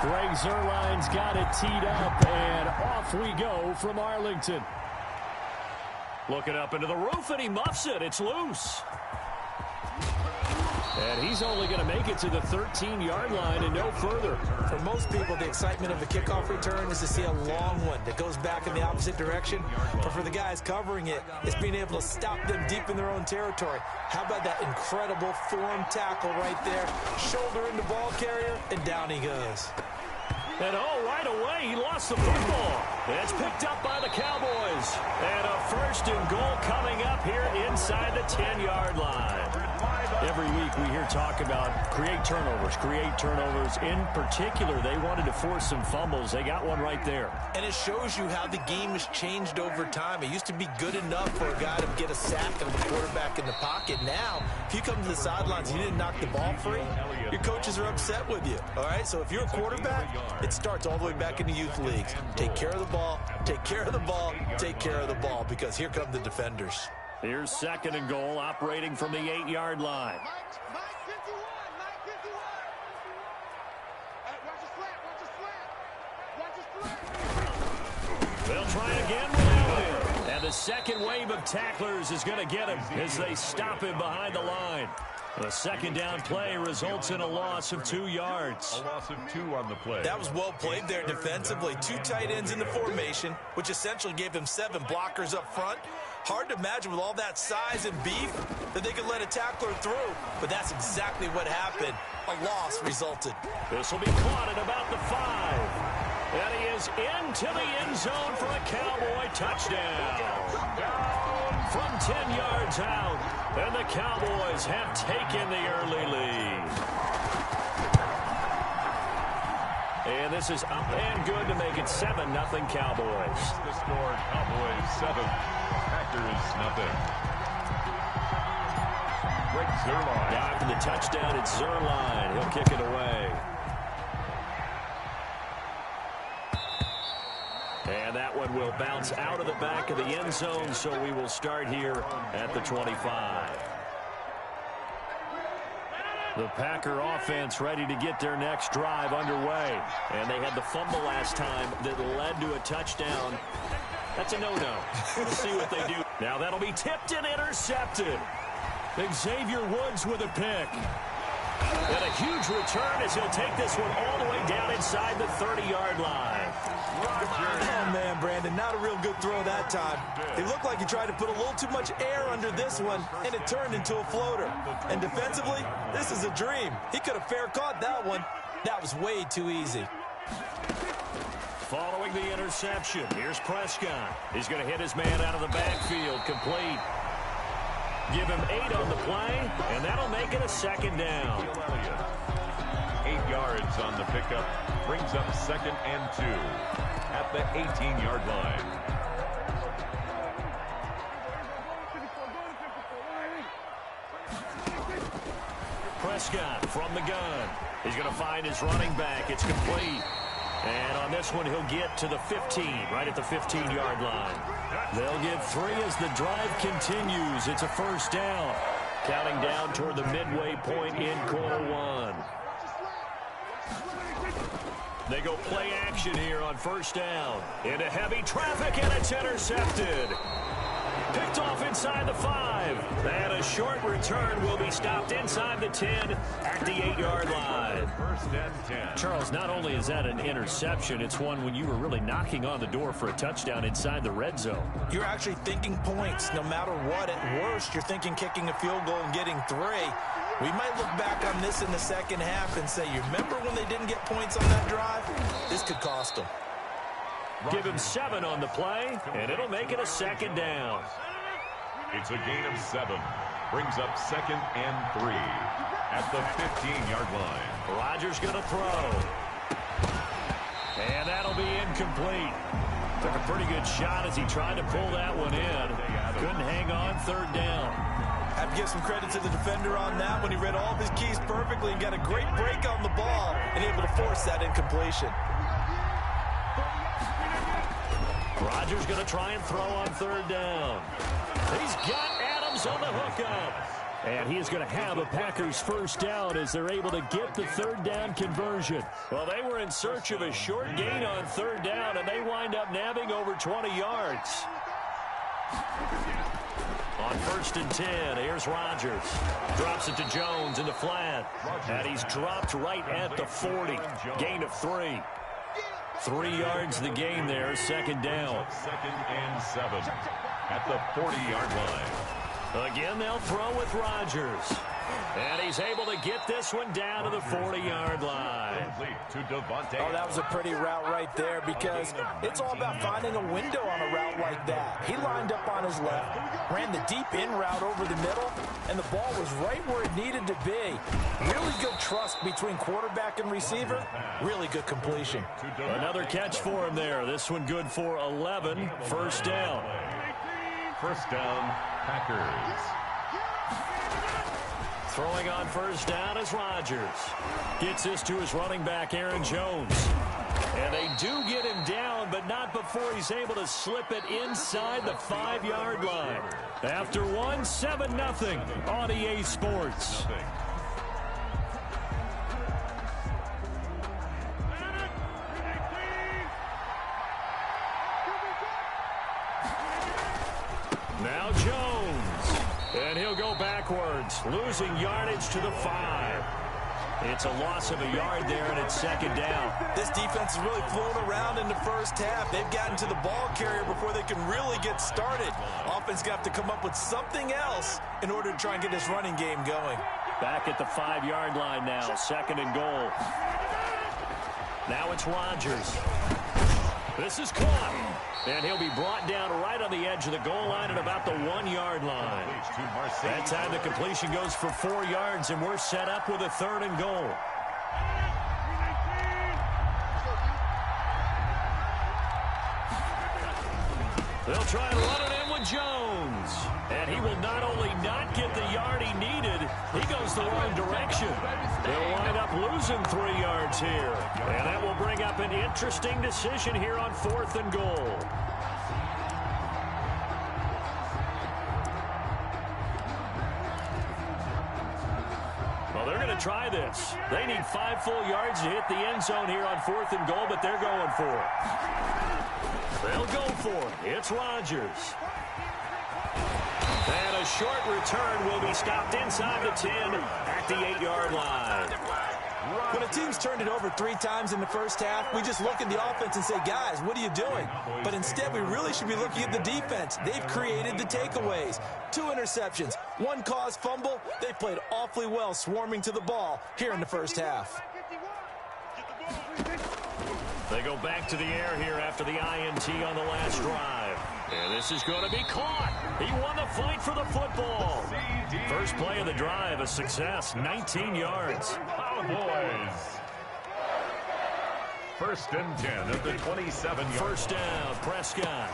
Greg Zuerlein's got it teed up, and off we go from Arlington. Looking up into the roof, and he muffs it. It's loose. And he's only going to make it to the 13-yard line and no further. For most people, the excitement of the kickoff return is to see a long one that goes back in the opposite direction. But for the guys covering it, it's being able to stop them deep in their own territory. How about that incredible form tackle right there? Shoulder in the ball carrier, and down he goes. And right away, he lost the football. It's picked up by the Cowboys. And a 1st and goal coming up here inside the 10-yard line. Every week we hear talk about create turnovers. In particular, they wanted to force some fumbles. They got one right there. And it shows you how the game has changed over time. It used to be good enough for a guy to get a sack and a quarterback in the pocket. Now, if you come to the sidelines and you didn't knock the ball free, your coaches are upset with you. All right, so if you're a quarterback, it starts all the way back in the youth leagues. Take care of the ball, take care of the ball, take care of the ball, because here come the defenders. Here's 2nd and goal, operating from the 8-yard line. They'll try again without him. And the second wave of tacklers is going to get him as they stop him behind the line. A 2nd down play results in a loss of 2 yards. A loss of 2 on the play. That was well played there defensively. 2 tight ends in the formation, which essentially gave them 7 blockers up front. Hard to imagine with all that size and beef that they could let a tackler through, but that's exactly what happened. A loss resulted. This will be caught at about the 5. And he is into the end zone for a Cowboy touchdown. From 10 yards out, and the Cowboys have taken the early lead. And this is up and good to make it 7-0 Cowboys. The score, Cowboys 7, Packers nothing. Greg Zuerlein. After the touchdown, it's Zuerlein. He'll kick it away. And that one will bounce out of the back of the end zone, so we will start here at the 25. The Packer offense ready to get their next drive underway. And they had the fumble last time that led to a touchdown. That's a no-no. We'll see what they do. Now that'll be tipped and intercepted. Xavier Woods with a pick. And a huge return as he'll take this one all the way down inside the 30-yard line. Oh, man, Brandon, not a real good throw that time. It looked like he tried to put a little too much air under this one, and it turned into a floater. And defensively, this is a dream. He could have fair caught that one. That was way too easy. Following the interception, here's Prescott. He's going to hit his man out of the backfield, complete. Give him 8 on the play, and that'll make it a 2nd down. 8 yards on the pickup, brings up 2nd and 2 at the 18-yard line. Prescott from the gun. He's going to find his running back. It's complete. And on this one, he'll get to the 15, right at the 15-yard line. They'll get 3 as the drive continues. It's a 1st down. Counting down toward the midway point in quarter 1. They go play action here on 1st down. Into heavy traffic, and it's intercepted. Picked off inside the 5. And a short return will be stopped inside the 10 at the 8-yard line. 1st and 10. Charles, not only is that an interception, it's one when you were really knocking on the door for a touchdown inside the red zone. You're actually thinking points no matter what. At worst, you're thinking kicking a field goal and getting 3. We might look back on this in the second half and say, you remember when they didn't get points on that drive? This could cost them. Give him 7 on the play, and it'll make it a 2nd down. It's a gain of 7. Brings up 2nd and 3 at the 15-yard line. Rodgers going to throw. And that'll be incomplete. Took a pretty good shot as he tried to pull that one in. Couldn't hang on 3rd down. Have to give some credit to the defender on that when he read all of his keys perfectly and got a great break on the ball and able to force that incompletion. Rodgers going to try and throw on 3rd down. He's got Adams on the hookup. And he is going to have a Packers first down as they're able to get the third down conversion. Well, they were in search of a short gain on third down, and they wind up nabbing over 20 yards. On 1st and 10, here's Rodgers. Drops it to Jones in the flat. And he's dropped right at the 40. Gain of 3. 3 yards the gain there, 2nd down. 2nd and 7 at the 40-yard line. Again, they'll throw with Rodgers. And he's able to get this one down to the 40-yard line. Oh, that was a pretty route right there because it's all about finding a window on a route like that. He lined up on his left, ran the deep in route over the middle, and the ball was right where it needed to be. Really good trust between quarterback and receiver. Really good completion. Another catch for him there. This one good for 11. First down. First down, Packers. Throwing on first down is Rodgers. Gets this to his running back, Aaron Jones. And they do get him down, but not before he's able to slip it inside the 5-yard line. After one, 7-0 on EA Sports. Now Jones. And he'll go backwards, losing yardage to the 5. It's a loss of a yard there, and it's 2nd down. This defense is really flown around in the first half. They've gotten to the ball carrier before they can really get started. Offense got to come up with something else in order to try and get this running game going. Back at the 5-yard line now, 2nd and goal. Now it's Rodgers. This is caught. And he'll be brought down right on the edge of the goal line at about the 1-yard line. That time the completion goes for 4 yards, and we're set up with a 3rd and goal. They'll try and run it in with Jones. And he will not only not get the yard he needed, he goes the wrong direction. They'll wind up losing 3 yards here. And that will bring up an interesting decision here on 4th and goal. Well, they're going to try this. They need 5 full yards to hit the end zone here on 4th and goal, but they're going for it. They'll go for it. It's Rodgers. And a short return will be stopped inside the 10 at the 8-yard line. When a team's turned it over 3 times in the first half, we just look at the offense and say, guys, what are you doing? But instead, we really should be looking at the defense. They've created the takeaways. 2 interceptions, 1 caused fumble. They played awfully well swarming to the ball here in the first half. They go back to the air here after the INT on the last drive. And this is going to be caught. He won the fight for the football. First play of the drive, a success, 19 yards. Cowboys. 1st and 10 at the 27-yard. First down, Prescott.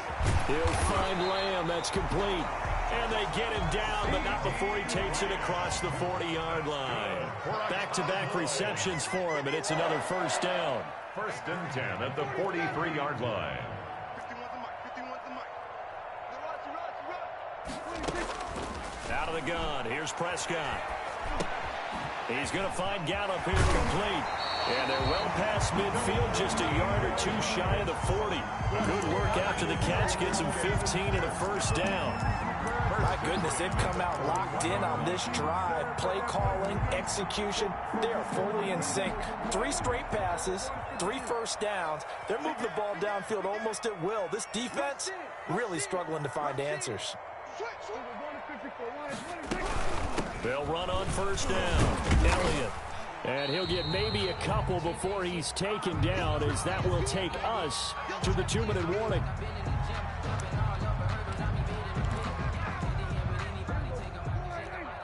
He'll find Lamb. That's complete. And they get him down, but not before he takes it across the 40-yard line. Back-to-back receptions for him, and it's another first down. 1st and 10 at the 43-yard line. Out of the gun, here's Prescott. He's going to find Gallup here complete. And they're well past midfield, just a yard or 2 shy of the 40. Good work after the catch, gets him 15 and a first down. My goodness, they've come out locked in on this drive. Play calling, execution, they are fully in sync. 3 straight passes, 3 first downs. They're moving the ball downfield almost at will. This defense really struggling to find answers. They'll run on first down. Elliott. And he'll get maybe a couple before he's taken down, as that will take us to the 2-minute warning.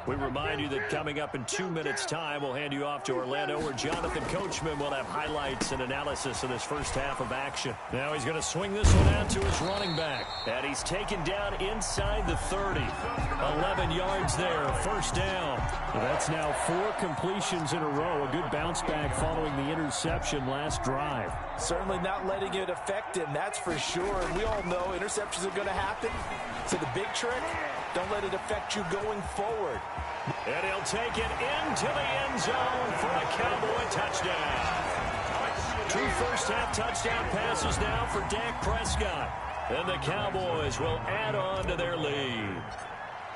We remind you that coming up in 2 minutes' time, we'll hand you off to Orlando, where Jonathan Coachman will have highlights and analysis of this first half of action. Now he's going to swing this one out to his running back. And he's taken down inside the 30. 11 yards there, first down. Well, that's now 4 completions in a row. A good bounce back following the interception last drive. Certainly not letting it affect him, that's for sure. And we all know interceptions are going to happen. So the big trick, Don't let it affect you going forward. And he'll take it into the end zone for a Cowboy touchdown. 2 first-half touchdown passes now for Dak Prescott. And the Cowboys will add on to their lead.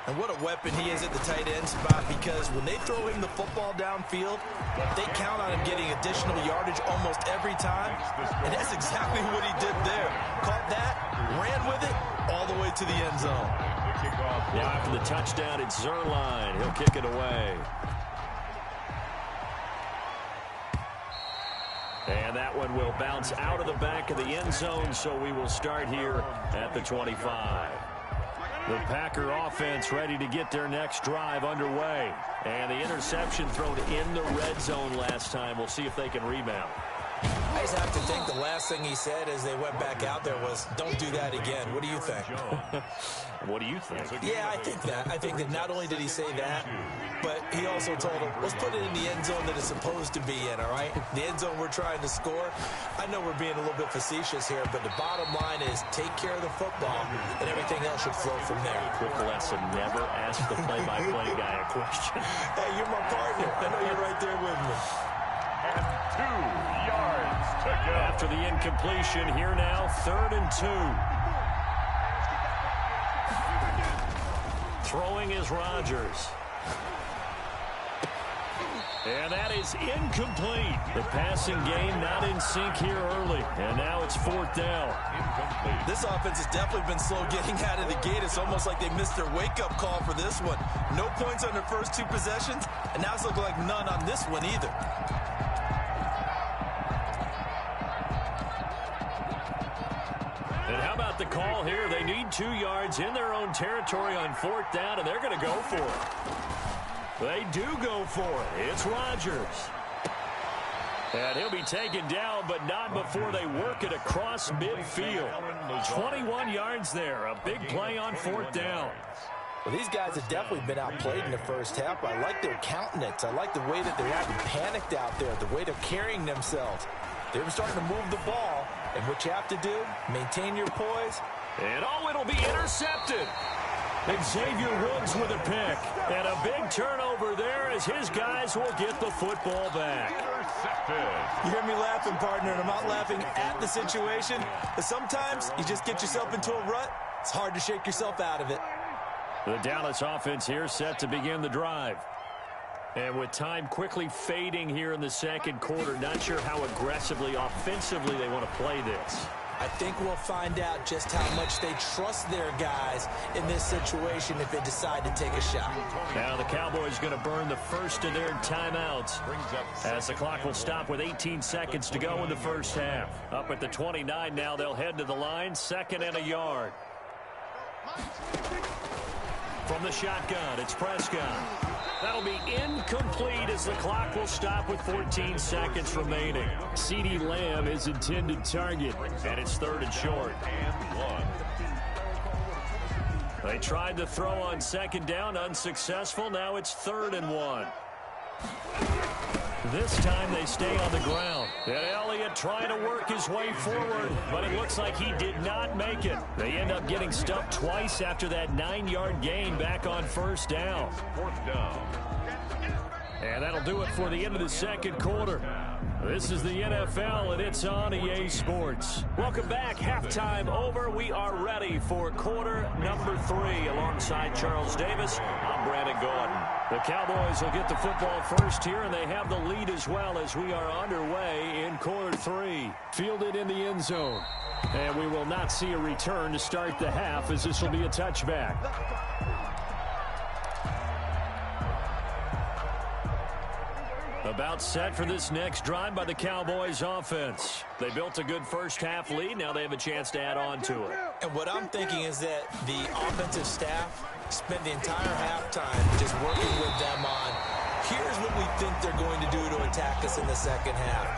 And what a weapon he is at the tight end spot, because when they throw him the football downfield, they count on him getting additional yardage almost every time. And that's exactly what he did there. Caught that, ran with it, all the way to the end zone. Now after the touchdown, it's Zerline. He'll kick it away. And that one will bounce out of the back of the end zone, so we will start here at the 25. The Packer offense ready to get their next drive underway. And the interception thrown in the red zone last time. We'll see if they can rebound. I just have to think the last thing he said as they went back out there was, don't do that again. What do you think? What do you think? Yeah, I think that. I think that not only did he say that, but he also told him, let's put it in the end zone that it's supposed to be in, all right? The end zone we're trying to score. I know we're being a little bit facetious here, but the bottom line is take care of the football, and everything else should flow from there. Quick lesson, never ask the play-by-play guy a question. Hey, you're my partner. I know you're right there with me. And 2 yards to go. After the incompletion, here now, 3rd and 2. Throwing is Rodgers. And that is incomplete. The passing game not in sync here early. And now it's 4th down. Incomplete. This offense has definitely been slow getting out of the gate. It's almost like they missed their wake-up call for this one. No points on their first 2 possessions, and now it's looking like none on this one either. And how about the call here? They need 2 yards in their own territory on 4th down, and they're going to go for it. They do go for it. It's Rodgers. And he'll be taken down, but not before they work it across midfield. 21 yards there. A big play on 4th down. Well, these guys have definitely been outplayed in the first half. I like their countenance. I like the way that they're acting panicked out there, the way they're carrying themselves. They're starting to move the ball, and what you have to do, maintain your poise. And it'll be intercepted. Xavier Woods with a pick. And a big turnover there as his guys will get the football back. You hear me laughing, partner, and I'm not laughing at the situation. But sometimes you just get yourself into a rut. It's hard to shake yourself out of it. The Dallas offense here set to begin the drive. And with time quickly fading here in the second quarter, not sure how aggressively, offensively they want to play this. I think we'll find out just how much they trust their guys in this situation if they decide to take a shot. Now the Cowboys going to burn the first of their timeouts as the clock will stop with 18 seconds to go in the first half. Up at the 29 now, they'll head to the line, 2nd and a yard. From the shotgun, it's Prescott. That'll be incomplete as the clock will stop with 14 seconds remaining. CeeDee Lamb is intended target, and it's 3rd and short. They tried to throw on 2nd down, unsuccessful. Now it's 3rd and 1. This time they stay on the ground. And Elliott trying to work his way forward, but it looks like he did not make it. They end up getting stuffed twice after that 9-yard gain back on 1st down. 4th down. And that'll do it for the end of the second quarter. This is the NFL, and it's on EA Sports. Welcome back. Halftime over. We are ready for quarter number 3. Alongside Charles Davis, I'm Brandon Gordon. The Cowboys will get the football first here, and they have the lead as well as we are underway in quarter 3. Fielded in the end zone. And we will not see a return to start the half, as this will be a touchback. About set for this next drive by the Cowboys offense. They built a good first half lead. Now they have a chance to add on to it. And what I'm thinking is that the offensive staff spent the entire halftime just working with them on, here's what we think they're going to do to attack us in the second half.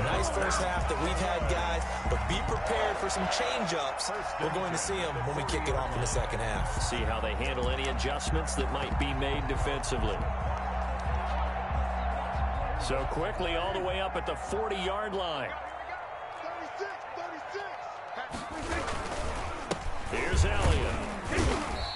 Nice first half that we've had, guys, but be prepared for some change-ups. We're going to see them when we kick it off in the second half. See how they handle any adjustments that might be made defensively. So quickly all the way up at the 40-yard line. Here's Elliott.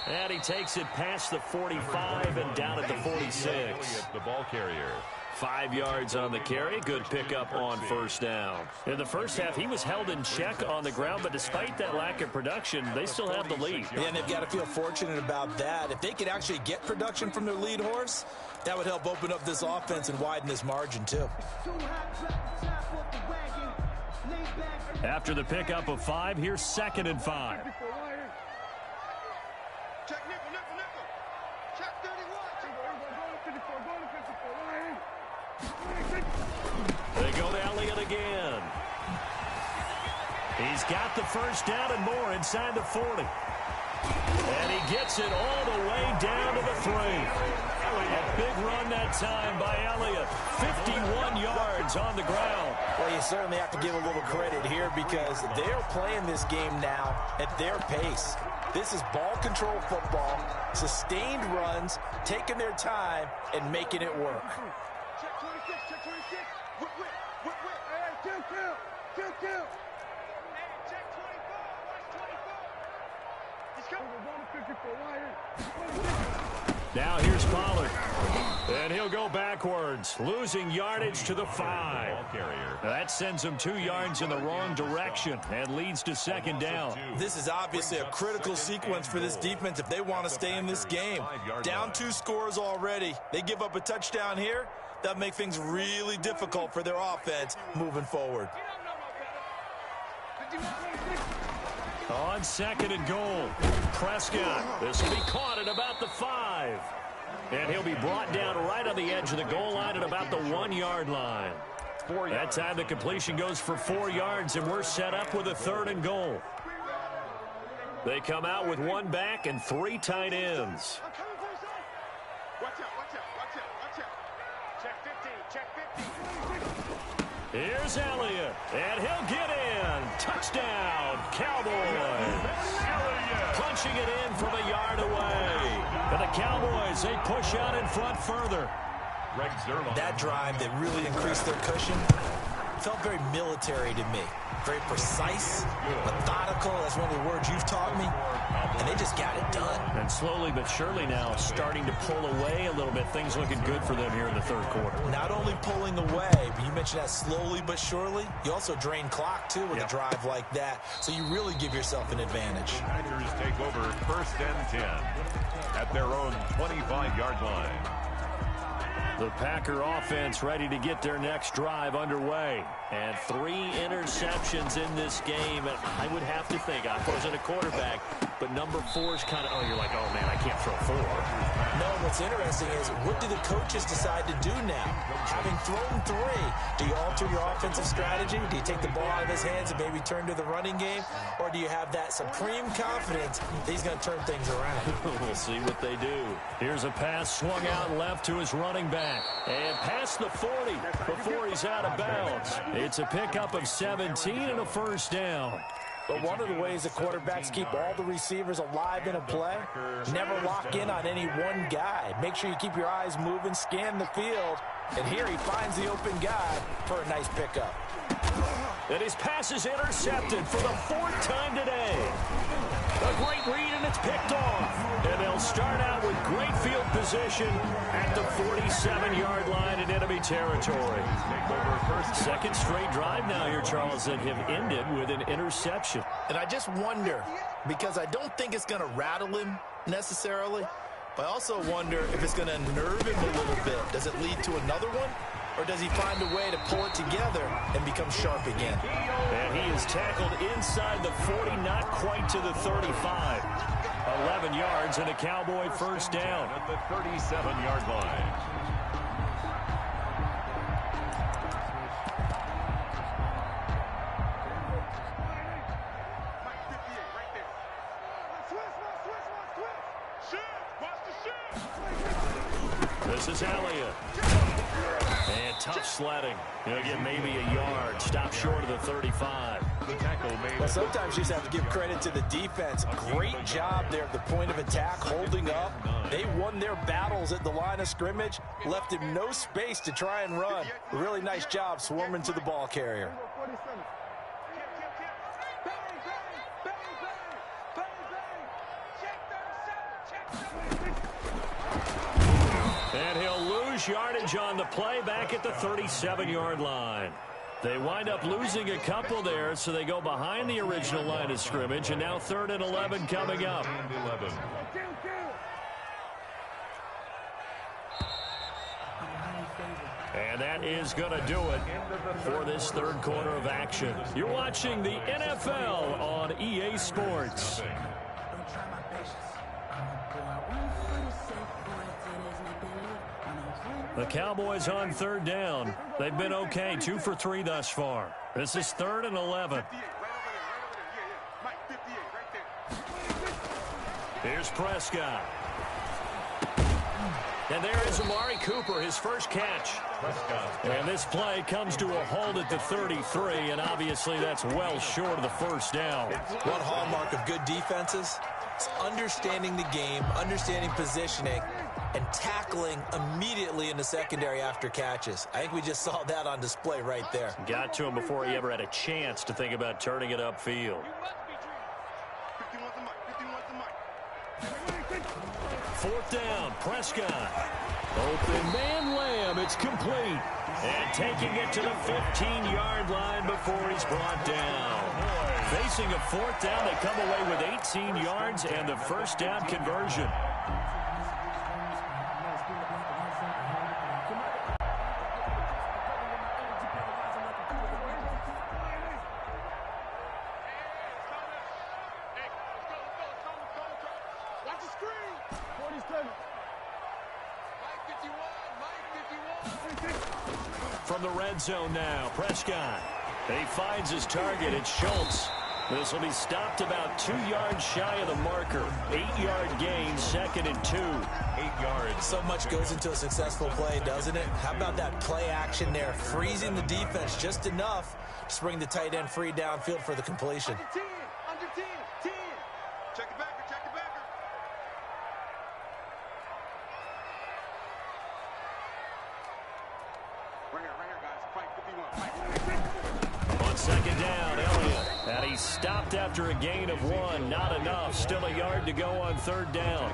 And he takes it past the 45 and down at the 46. The ball carrier. 5 yards on the carry. Good pickup on first down. In the first half, he was held in check on the ground, but despite that lack of production, they still have the lead. Yeah, and they've got to feel fortunate about that. If they could actually get production from their lead horse, that would help open up this offense and widen this margin, too. After the pickup of 5, here's 2nd and 5. Check nickel, nickel, nickel. Check 31. They go to Elliott again. He's got the first down and more inside the 40. And he gets it all the way down to the 3. A big run that time by Elliott. 51 yards on the ground. Well, you certainly have to give a little credit here because they're playing this game now at their pace. This is ball control football, sustained runs, taking their time, and making it work. Check 26, check 26. Whip, whip, whip, whip. Hey, kill, kill, kill, kill. Hey, check 24, watch 24. He's coming. Now here's Pollard. And he'll go backwards, losing yardage to the 5. That sends him 2 yards in the wrong direction and leads to 2nd down. This is obviously a critical sequence for this defense if they want to stay in this game. Down 2 scores already. They give up a touchdown here. That'll make things really difficult for their offense moving forward. On 2nd and goal, Prescott. This will be caught at about the 5. And he'll be brought down right on the edge of the goal line at about the 1-yard line. That time the completion goes for 4 yards, and we're set up with a 3rd and goal. They come out with 1 back and 3 tight ends. Watch out, watch out, watch out, watch out. Check 15, check 15. Here's Elliott, and he'll get in. Touchdown, Cowboys. Punching it in from a yard away. And the Cowboys, they push out in front further. That drive that really increased their cushion felt very military to me. Very precise, methodical. That's one of the words you've taught me. And they just got it done. And slowly but surely now starting to pull away a little bit. Things looking good for them here in the 3rd quarter. Not only pulling away, but you mentioned that slowly but surely. You also drain clock, too, with a drive like that. So you really give yourself an advantage. Niners take over 1st and 10 at their own 25-yard line. The Packer offense ready to get their next drive underway. And 3 interceptions in this game. And I would have to think, I wasn't a quarterback, but number 4 is kind of, oh, you're like, oh, man, I can't throw 4. No, what's interesting is what do the coaches decide to do now? Having thrown 3, do you alter your offensive strategy? Do you take the ball out of his hands and maybe turn to the running game? Or do you have that supreme confidence that he's going to turn things around? We'll see what they do. Here's a pass swung out left to his running back. And past the 40 before he's out of bounds. It's a pickup of 17 and a 1st down. But one of the ways that quarterbacks keep all the receivers alive in a play, never lock in on any one guy. Make sure you keep your eyes moving, scan the field, and here he finds the open guy for a nice pickup. And his pass is intercepted for the 4th time today. A great read, and it's picked off. And they'll start out with great field position at the 47-yard line in enemy territory. 2nd straight drive now here, Charles, that have ended with an interception. And I just wonder, because I don't think it's going to rattle him necessarily, but I also wonder if it's going to unnerve him a little bit. Does it lead to another one? Or does he find a way to pull it together and become sharp again? And he is tackled inside the 40, not quite to the 35. 11 yards and a Cowboy 1st down. At the 37-yard line. This is Elliott. And tough sledding. He'll get maybe a yard. Stop short of the 35. Well, sometimes you just have to give credit to the defense. Great job there at the point of attack, holding up. They won their battles at the line of scrimmage, left him no space to try and run. Really nice job swarming to the ball carrier. lose yardage on the play back at the 37-yard line. They wind up losing a couple there, so they go behind the original line of scrimmage, and now 3rd and 11 coming up. And that is going to do it for this third quarter of action. You're watching the NFL on EA Sports. The Cowboys on 3rd down. They've been okay, 2 for 3 thus far. This is 3rd and 11. Here's Prescott. And there is Amari Cooper, his first catch. And this play comes to a halt at the 33, and obviously that's well short of the first down. One hallmark of good defenses is understanding the game, understanding positioning, and tackling immediately in the secondary after catches. I think we just saw that on display right there. Got to him before he ever had a chance to think about turning it upfield. 4th down, Prescott. Open man Lamb, it's complete. And taking it to the 15-yard line before he's brought down. Facing a 4th down, they come away with 18 yards and the first down conversion. From the red zone now, Prescott. He finds his target. It's Schultz. This will be stopped about 2 yards shy of the marker. 8-yard gain, 2nd and 2. 8 yards. So much goes into a successful play, doesn't it? How about that play action there? Freezing the defense just enough to bring the tight end free downfield for the completion. Under 10. Check it back. Right here, guys. Fight 51. On 2nd down, Elliott. And he's stopped after a gain of 1. Not enough. Still a yard to go on 3rd down.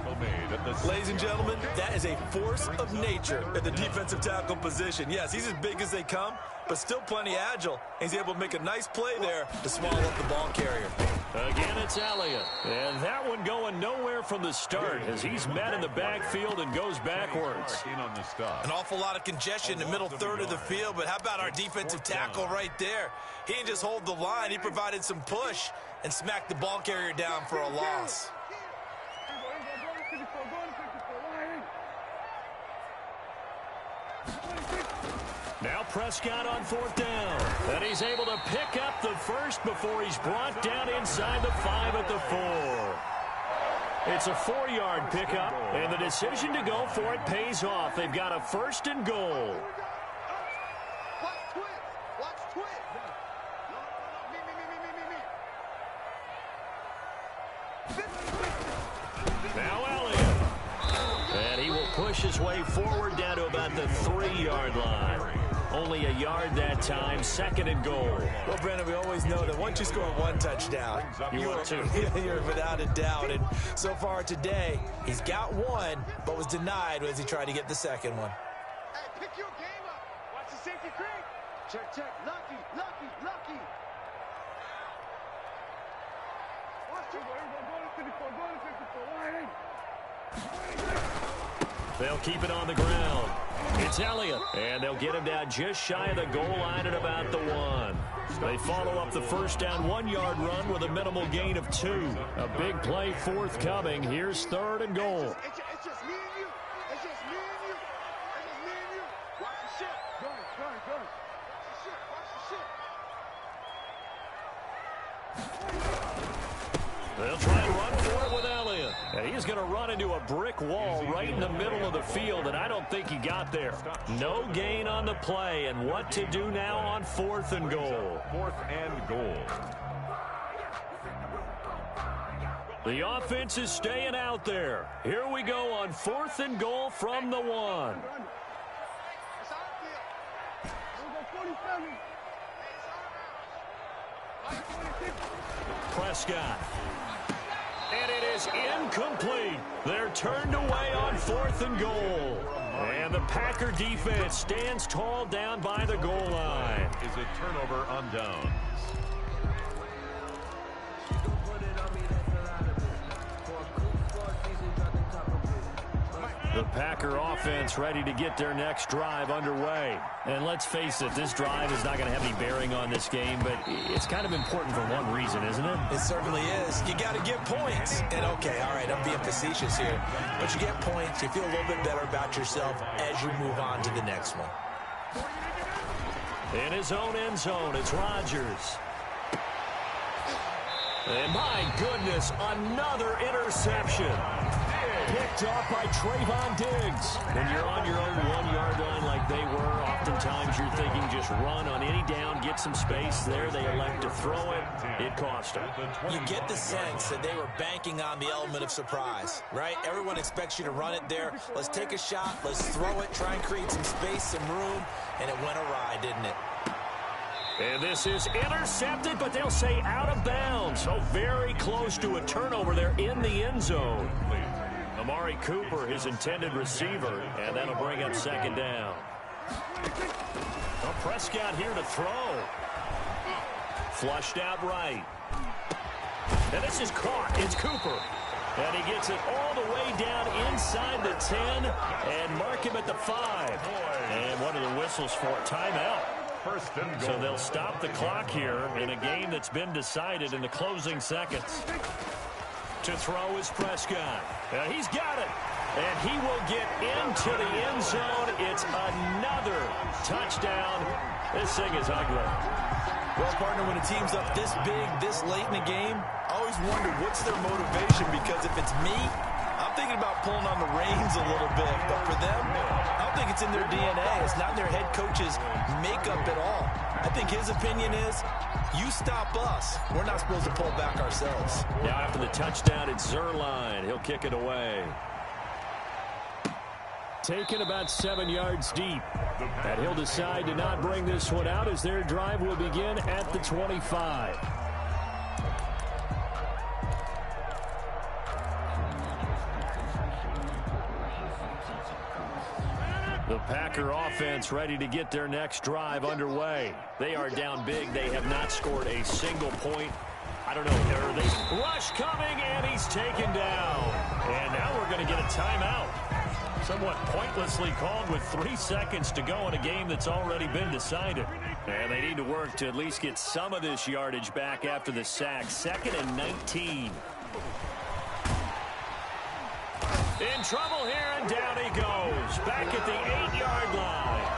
Ladies and gentlemen, that is a force of nature at the defensive tackle position. Yes, he's as big as they come, but still plenty agile. He's able to make a nice play there to swallow up the ball carrier. Again, it's Elliott. And that one going nowhere from the start as he's met in the backfield and goes backwards. An awful lot of congestion in the middle third of the field, but how about our defensive tackle right there? He didn't just hold the line. He provided some push and smacked the ball carrier down for a loss. Now Prescott on 4th down. And he's able to pick up the first before he's brought down inside the 5 at the 4. It's a 4-yard pickup, and the decision to go for it pays off. They've got a 1st and goal. Watch twist. Me. Now Elliott. And he will push his way forward down to about the 3-yard line. Only a yard that time, 2nd and goal. Well, Brandon, we always know that once you score 1 touchdown, you're without a doubt. And so far today, he's got 1, but was denied as he tried to get the 2nd one. Hey, pick your game up. Watch the safety creep. Check. Lucky. They'll keep it on the ground. It's Elliott, and they'll get him down just shy of the goal line at about the 1. They follow up the first down 1-yard run with a minimal gain of 2. A big play forthcoming. Here's 3rd and goal. It's just me and you. Watch the shit. Gun. Watch the shit. They'll try and run for it with Elliott. And he's going to run into a brick wall right in the middle of the field, and I don't think he got there. No gain on the play, and what to do now on 4th and goal. 4th and goal. The offense is staying out there. Here we go on 4th and goal from the 1. Prescott. And it is incomplete. They're turned away on 4th and goal. And the Packer defense stands tall down by the goal line. Is a turnover on downs. The Packer offense ready to get their next drive underway. And let's face it, this drive is not going to have any bearing on this game, but it's kind of important for one reason, isn't it? It certainly is. You got to get points. And okay, all right, I'm being facetious here. But you get points, you feel a little bit better about yourself as you move on to the next one. In his own end zone, it's Rodgers. And my goodness, another interception. Picked off by Trayvon Diggs. When you're on your own 1-yard line like they were, oftentimes you're thinking just run on any down, get some space there. They elect to throw it. It cost them. You get the sense that they were banking on the element of surprise, right? Everyone expects you to run it there. Let's take a shot. Let's throw it. Try and create some space, some room. And it went awry, didn't it? And this is intercepted, but they'll say out of bounds. So very close to a turnover there in the end zone. Amari Cooper, his intended receiver, and that'll bring up second down. Well, Prescott here to throw. Flushed out right. And this is caught. It's Cooper. And he gets it all the way down inside the 10 and mark him at the 5. And what are the whistles for? Timeout. First and goal. So they'll stop the clock here in a game that's been decided in the closing seconds. To throw is Prescott. He's got it. And he will get into the end zone. It's another touchdown. This thing is ugly. Well, partner, when a team's up this big, this late in the game, I always wonder what's their motivation, because if it's me, I'm thinking about pulling on the reins a little bit. But for them, I don't think it's in their DNA. It's not in their head coach's makeup at all. I think his opinion is, you stop us, we're not supposed to pull back ourselves. Now after the touchdown, it's Zerline. He'll kick it away. Taken about 7 yards deep. And he'll decide to not bring this one out as their drive will begin at the 25. The Packer offense ready to get their next drive underway. They are down big. They have not scored a single point. I don't know. Are they rush coming, and he's taken down. And now we're going to get a timeout. Somewhat pointlessly called with 3 seconds to go in a game that's already been decided. And they need to work to at least get some of this yardage back after the sack. 2nd and 19. In trouble here, and down he goes. Back at the 8-yard line.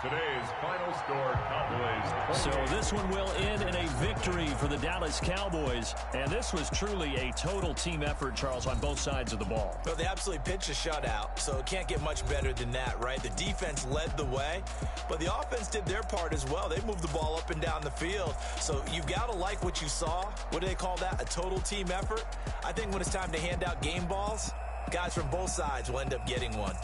Today's final score, Cowboys 28. So this one will end in a victory for the Dallas Cowboys. And this was truly a total team effort, Charles, on both sides of the ball. Well, they absolutely pitched a shutout, so it can't get much better than that, right? The defense led the way, but the offense did their part as well. They moved the ball up and down the field. So you've got to like what you saw. What do they call that? A total team effort? I think when it's time to hand out game balls, guys from both sides will end up getting one.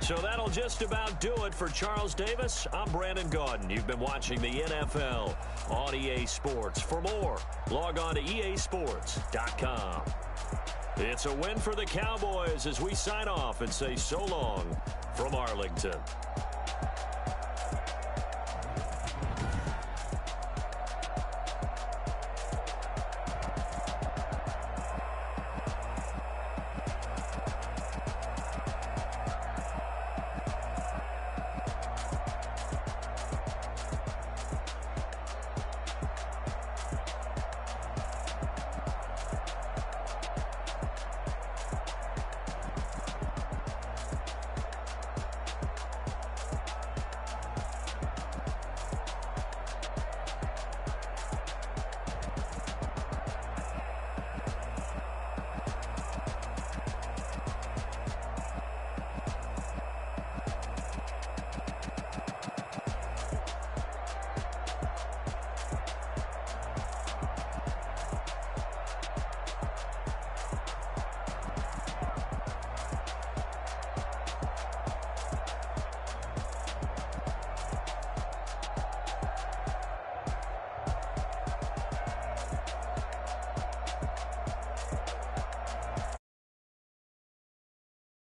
So that'll just about do it for Charles Davis. I'm Brandon Gaudin. You've been watching the NFL on EA Sports. For more, log on to easports.com. It's a win for the Cowboys as we sign off and say so long from Arlington.